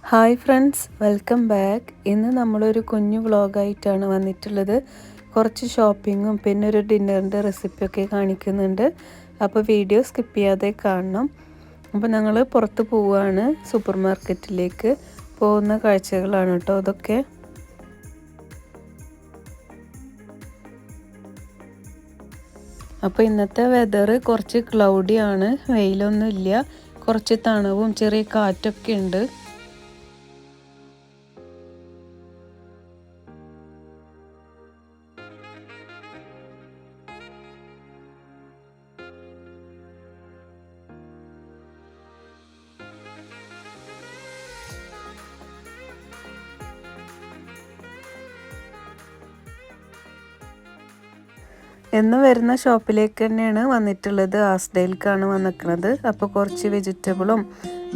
Hi friends, welcome back. ഇന്ന് നമ്മളൊരു കുഞ്ഞു വ്ളോഗായിട്ടാണ് വന്നിട്ടുള്ളത്. കുറച്ച് ഷോപ്പിങ്ങും പിന്നെ ഒരു ഡിന്നറിൻ്റെ റെസിപ്പിയൊക്കെ കാണിക്കുന്നുണ്ട്. അപ്പോൾ വീഡിയോ സ്കിപ്പ് ചെയ്യാതെ കാണണം. അപ്പോൾ ഞങ്ങൾ പുറത്ത് പോവുകയാണ്, സൂപ്പർ മാർക്കറ്റിലേക്ക് പോകുന്ന കാഴ്ചകളാണ് കേട്ടോ അതൊക്കെ. അപ്പോൾ ഇന്നത്തെ വെതർ കുറച്ച് ക്ലൗഡിയാണ്, വെയിലൊന്നുമില്ല, കുറച്ച് തണുവും ചെറിയ കാറ്റൊക്കെ ഉണ്ട്. എന്നും വരുന്ന ഷോപ്പിലേക്ക് തന്നെയാണ് വന്നിട്ടുള്ളത്. ആസ്ഡയിലേക്കാണ് വന്നിരിക്കുന്നത്. അപ്പോൾ കുറച്ച് വെജിറ്റബിളും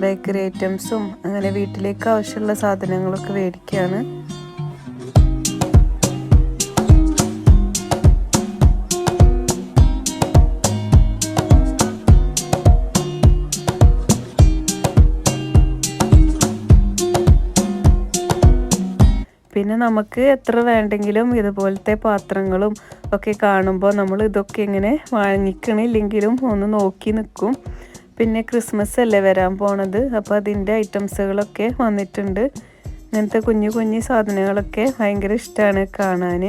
ബേക്കറി ഐറ്റംസും അങ്ങനെ വീട്ടിലേക്ക് ആവശ്യമുള്ള സാധനങ്ങളൊക്കെ മേടിക്കുകയാണ്. പിന്നെ നമുക്ക് എത്ര വേണ്ടെങ്കിലും ഇതുപോലത്തെ പാത്രങ്ങളും ഒക്കെ കാണുമ്പോൾ നമ്മൾ ഇതൊക്കെ ഇങ്ങനെ വാങ്ങിക്കണില്ലെങ്കിലും ഒന്ന് നോക്കി നിൽക്കും. പിന്നെ ക്രിസ്മസ് അല്ലേ വരാൻ പോണത്, അപ്പോൾ അതിൻ്റെ ഐറ്റംസുകളൊക്കെ വന്നിട്ടുണ്ട്. ഇങ്ങനത്തെ കുഞ്ഞു കുഞ്ഞു സാധനങ്ങളൊക്കെ ഭയങ്കര ഇഷ്ടമാണ് കാണാൻ.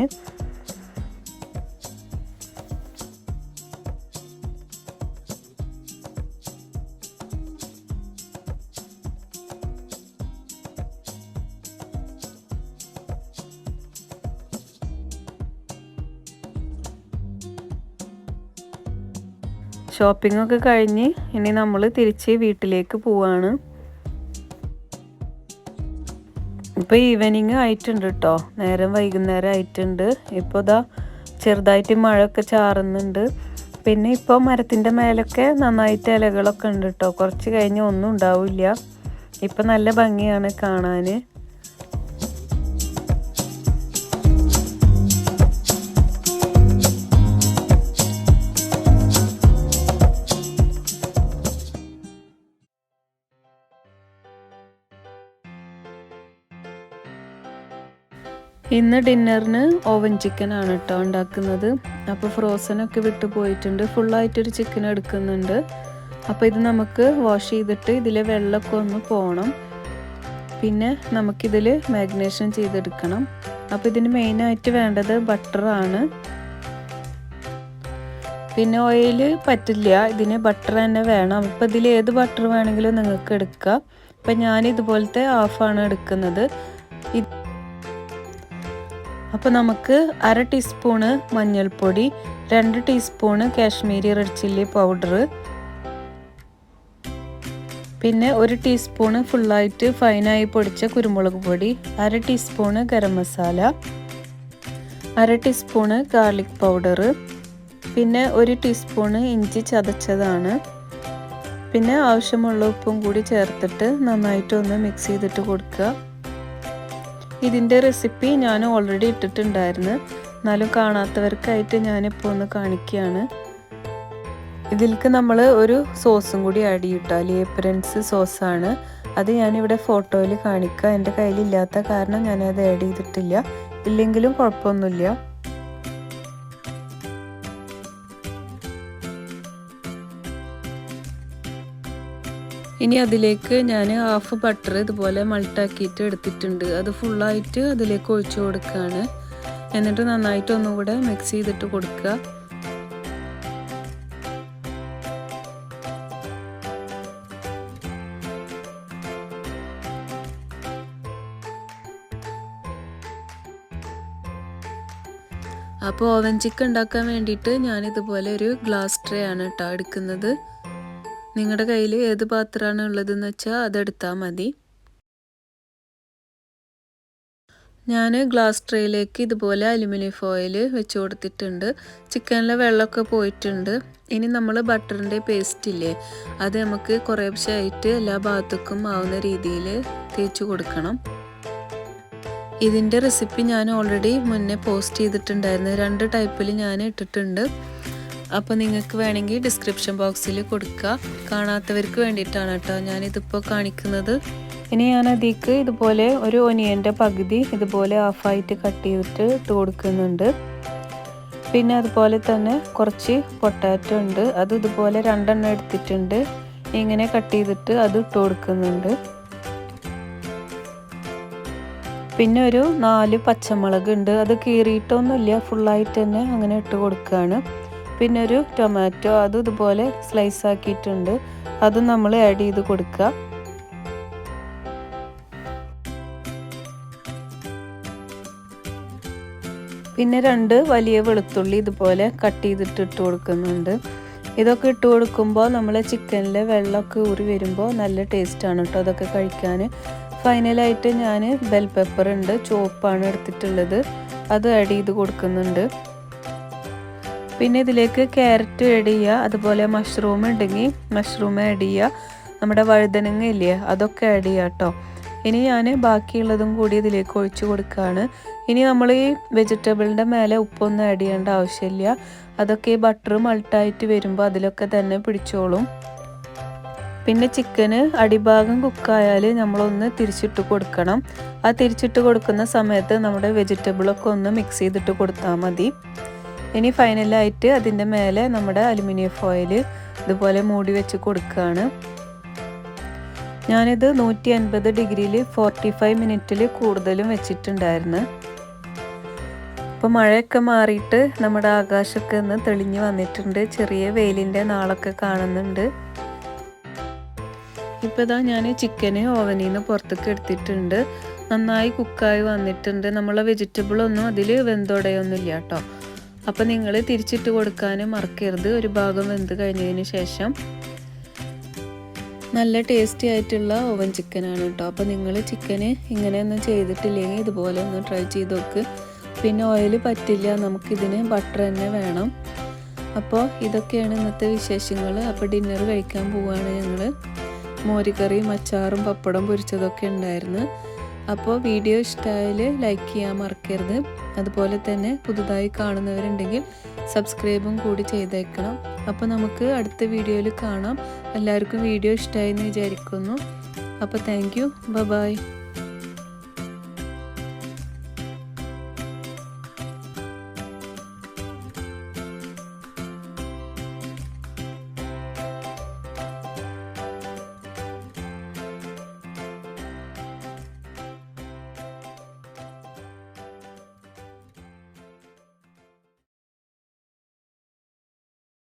ഷോപ്പിംഗ് ഒക്കെ കഴിഞ്ഞ് ഇനി നമ്മൾ തിരിച്ച് വീട്ടിലേക്ക് പോവാണ്. ഇപ്പോൾ ഈവനിങ് ആയിട്ടുണ്ട് കേട്ടോ, നേരം വൈകുന്നേരം ആയിട്ടുണ്ട്. ഇപ്പോൾ ഇതാ ചെറുതായിട്ട് മഴയൊക്കെ ചാറുന്നുണ്ട്. പിന്നെ ഇപ്പോൾ മരത്തിൻ്റെ മേലൊക്കെ നന്നായിട്ട് ഇലകളൊക്കെ ഉണ്ട് കേട്ടോ. കുറച്ച് കഴിഞ്ഞ് ഒന്നും ഉണ്ടാവില്ല. ഇപ്പം നല്ല ഭംഗിയാണ് കാണാൻ. ഇന്ന് ഡിന്നറിന് ഓവൻ ചിക്കൻ ആണ് കേട്ടോ ഉണ്ടാക്കുന്നത്. അപ്പോൾ ഫ്രോസനൊക്കെ വിട്ടു പോയിട്ടുണ്ട്. ഫുള്ളായിട്ടൊരു ചിക്കൻ എടുക്കുന്നുണ്ട്. അപ്പോൾ ഇത് നമുക്ക് വാഷ് ചെയ്തിട്ട് ഇതിലെ വെള്ളമൊക്കെ ഒന്ന് പോകണം. പിന്നെ നമുക്കിതിൽ മാഗ്നേഷൻ ചെയ്തെടുക്കണം. അപ്പോൾ ഇതിന് മെയിനായിട്ട് വേണ്ടത് ബട്ടറാണ്. പിന്നെ ഓയിൽ പറ്റില്ല, ഇതിന് ബട്ടർ തന്നെ വേണം. അപ്പോൾ ഇതിൽ ഏത് ബട്ടർ വേണമെങ്കിലും നിങ്ങൾക്ക് എടുക്കാം. അപ്പം ഞാൻ ഇതുപോലത്തെ ഹാഫാണ് എടുക്കുന്നത്. അപ്പോൾ നമുക്ക് 1/2 ടീസ്പൂണ് മഞ്ഞൾപ്പൊടി, 2 teaspoon Kashmiri red chilli powder, പിന്നെ 1 ടീസ്പൂണ് ഫുള്ളായിട്ട് ഫൈനായി പൊടിച്ച കുരുമുളക് പൊടി, 1/2 teaspoon garam masala, 1/2 teaspoon garlic powder, പിന്നെ 1 ടീസ്പൂണ് ഇഞ്ചി ചതച്ചതാണ്. പിന്നെ ആവശ്യമുള്ള ഉപ്പും കൂടി ചേർത്തിട്ട് നന്നായിട്ടൊന്ന് മിക്സ് ചെയ്തിട്ട് കൊടുക്കുക. ഇതിൻ്റെ റെസിപ്പി ഞാൻ ഓൾറെഡി ഇട്ടിട്ടുണ്ടായിരുന്നു, എന്നാലും കാണാത്തവർക്കായിട്ട് ഞാനിപ്പോൾ ഒന്ന് കാണിക്കുകയാണ്. ഇതിലേക്ക് നമ്മൾ ഒരു സോസും കൂടി ആഡ് ചെയ്യട്ടോ, ലിയപ്പറൻസ് സോസാണ്. അത് ഞാനിവിടെ ഫോട്ടോയിൽ കാണിക്കാം. എൻ്റെ കയ്യിലില്ലാത്ത കാരണം ഞാനത് ആഡ് ചെയ്തിട്ടില്ല. ഇല്ലെങ്കിലും കുഴപ്പമൊന്നുമില്ല. ഇനി അതിലേക്ക് ഞാൻ ഹാഫ് ബട്ടർ ഇതുപോലെ മൾട്ടാക്കിയിട്ട് എടുത്തിട്ടുണ്ട്. അത് ഫുള്ളായിട്ട് അതിലേക്ക് ഒഴിച്ചു കൊടുക്കുകയാണ്. എന്നിട്ട് നന്നായിട്ട് ഒന്നുകൂടെ മിക്സ് ചെയ്തിട്ട് കൊടുക്കുക. അപ്പോൾ ഓവൻ ചിക്കൻ ഉണ്ടാക്കാൻ വേണ്ടിയിട്ട് ഞാനിതുപോലെ ഒരു ഗ്ലാസ് ട്രേ ആണ് കേട്ടോ എടുക്കുന്നത്. നിങ്ങളുടെ കയ്യിൽ ഏത് പാത്രമാണ് ഉള്ളതെന്ന് വെച്ചാൽ അതെടുത്താൽ മതി. ഞാൻ ഗ്ലാസ് ട്രേയിലേക്ക് ഇതുപോലെ അലുമിനിയം ഫോയിൽ വെച്ച് കൊടുത്തിട്ടുണ്ട്. ചിക്കനിലെ വെള്ളമൊക്കെ പോയിട്ടുണ്ട്. ഇനി നമ്മൾ ബട്ടറിൻ്റെ പേസ്റ്റ് ഇല്ലേ, അത് നമുക്ക് കുറേശ്ശായിട്ട് എല്ലാ ഭാഗത്തേക്കും ആവുന്ന രീതിയിൽ തേച്ച് കൊടുക്കണം. ഇതിൻ്റെ റെസിപ്പി ഞാൻ ഓൾറെഡി മുന്നേ പോസ്റ്റ് ചെയ്തിട്ടുണ്ടായിരുന്നു. 2 ടൈപ്പിൽ ഞാൻ ഇട്ടിട്ടുണ്ട്. അപ്പോൾ നിങ്ങൾക്ക് വേണമെങ്കിൽ ഡിസ്ക്രിപ്ഷൻ ബോക്സിൽ കൊടുക്കുക. കാണാത്തവർക്ക് വേണ്ടിയിട്ടാണ് കേട്ടോ ഞാനിതിപ്പോൾ കാണിക്കുന്നത്. ഇനി ഞാൻ അതിലേക്ക് ഇതുപോലെ ഒരു ഒനിയൻ്റെ പകുതി ഇതുപോലെ ഹാഫായിട്ട് കട്ട് ചെയ്തിട്ട് ഇട്ട് കൊടുക്കുന്നുണ്ട്. പിന്നെ അതുപോലെ തന്നെ കുറച്ച് പൊട്ടാറ്റോ ഉണ്ട്, അത് ഇതുപോലെ 2 എണ്ണം എടുത്തിട്ടുണ്ട്. ഇങ്ങനെ കട്ട് ചെയ്തിട്ട് അത് ഇട്ട് കൊടുക്കുന്നുണ്ട്. പിന്നെ ഒരു 4 പച്ചമുളക് ഉണ്ട്, അത് കീറിയിട്ടൊന്നുമില്ല, ഫുള്ളായിട്ട് തന്നെ അങ്ങനെ ഇട്ട് കൊടുക്കുകയാണ്. പിന്നെ ഒരു ടൊമാറ്റോ, അത് ഇതുപോലെ സ്ലൈസ് ആക്കിയിട്ടുണ്ട്, അതും നമ്മൾ ആഡ് ചെയ്ത് കൊടുക്കുക. പിന്നെ 2 വലിയ വെളുത്തുള്ളി ഇതുപോലെ കട്ട് ചെയ്തിട്ട് ഇട്ട് കൊടുക്കുന്നുണ്ട്. ഇതൊക്കെ ഇട്ട് കൊടുക്കുമ്പോൾ നമ്മൾ ചിക്കനിലെ വെള്ളമൊക്കെ ഊറി വരുമ്പോൾ നല്ല ടേസ്റ്റാണ് കേട്ടോ അതൊക്കെ കഴിക്കാൻ. ഫൈനലായിട്ട് ഞാൻ ബെൽ പെപ്പർ ഉണ്ട്, ചുവപ്പാണ് എടുത്തിട്ടുള്ളത്, അത് ആഡ് ചെയ്ത് കൊടുക്കുന്നുണ്ട്. പിന്നെ ഇതിലേക്ക് ക്യാരറ്റ് ആഡ് ചെയ്യുക, അതുപോലെ മഷ്റൂം ഉണ്ടെങ്കിൽ മഷ്റൂം ആഡ് ചെയ്യുക, നമ്മുടെ വഴുതനങ്ങ ഇല്ലേ അതൊക്കെ ആഡ് ചെയ്യുക കേട്ടോ. ഇനി ഞാൻ ബാക്കിയുള്ളതും കൂടി ഇതിലേക്ക് ഒഴിച്ച് കൊടുക്കുകയാണ്. ഇനി നമ്മൾ ഈ വെജിറ്റബിളിൻ്റെ മേലെ ഉപ്പൊന്നും ആഡ് ചെയ്യേണ്ട ആവശ്യമില്ല, അതൊക്കെ ഈ ബട്ടർ മൾട്ടായിട്ട് വരുമ്പോൾ അതിലൊക്കെ തന്നെ പിടിച്ചോളും. പിന്നെ ചിക്കന് അടിഭാഗം കുക്കായാൽ നമ്മളൊന്ന് തിരിച്ചിട്ട് കൊടുക്കണം. ആ തിരിച്ചിട്ട് കൊടുക്കുന്ന സമയത്ത് നമ്മുടെ വെജിറ്റബിളൊക്കെ ഒന്ന് മിക്സ് ചെയ്തിട്ട് കൊടുത്താൽ മതി. ഇനി ഫൈനലായിട്ട് അതിൻ്റെ മേലെ നമ്മുടെ അലുമിനിയം ഫോയിൽ ഇതുപോലെ മൂടി വെച്ച് കൊടുക്കുകയാണ്. ഞാനിത് 150 ഡിഗ്രിയിൽ 45 മിനിറ്റിൽ കൂടുതലും വെച്ചിട്ടുണ്ടായിരുന്നു. ഇപ്പോൾ മഴയൊക്കെ മാറിയിട്ട് നമ്മുടെ ആകാശമൊക്കെ ഒന്ന് തെളിഞ്ഞ് വന്നിട്ടുണ്ട്, ചെറിയ വെയിലിൻ്റെ നാളൊക്കെ കാണുന്നുണ്ട്. ഇപ്പോൾ ഇതാ ഞാൻ ചിക്കന് ഓവനിൽ നിന്ന് പുറത്തേക്ക് എടുത്തിട്ടുണ്ട്, നന്നായി കുക്കായി വന്നിട്ടുണ്ട്. നമ്മളെ വെജിറ്റബിളൊന്നും അതിൽ വെന്തുടയൊന്നുമില്ല കേട്ടോ. അപ്പോൾ നിങ്ങൾ തിരിച്ചിട്ട് കൊടുക്കാനും മറക്കരുത്, ഒരു ഭാഗം വെന്ത് കഴിഞ്ഞതിന് ശേഷം. നല്ല ടേസ്റ്റി ആയിട്ടുള്ള ഓവൻ ചിക്കനാണ് കേട്ടോ. അപ്പോൾ നിങ്ങൾ ചിക്കന് ഇങ്ങനെയൊന്നും ചെയ്തിട്ടില്ലെങ്കിൽ ഇതുപോലെ ഒന്ന് ട്രൈ ചെയ്ത് നോക്ക്. പിന്നെ ഓയിൽ പറ്റില്ല, നമുക്കിതിന് ബട്ടർ തന്നെ വേണം. അപ്പോൾ ഇതൊക്കെയാണ് ഇന്നത്തെ വിശേഷങ്ങൾ. അപ്പോൾ ഡിന്നർ കഴിക്കാൻ പോവുകയാണ് ഞങ്ങൾ. മോരുകറിയും അച്ചാറും പപ്പടം പൊരിച്ചതൊക്കെ ഉണ്ടായിരുന്നു. അപ്പോൾ വീഡിയോ ഇഷ്ടമായാൽ ലൈക്ക് ചെയ്യാൻ മറക്കരുത്. അതുപോലെ തന്നെ പുതുതായി കാണുന്നവരുണ്ടെങ്കിൽ സബ്സ്ക്രൈബും കൂടി ചെയ്തേക്കണം. അപ്പോൾ നമുക്ക് അടുത്ത വീഡിയോയിൽ കാണാം. എല്ലാവർക്കും വീഡിയോ ഇഷ്ടമായി എന്ന് വിചാരിക്കുന്നു. അപ്പോൾ താങ്ക് യു, ബൈ.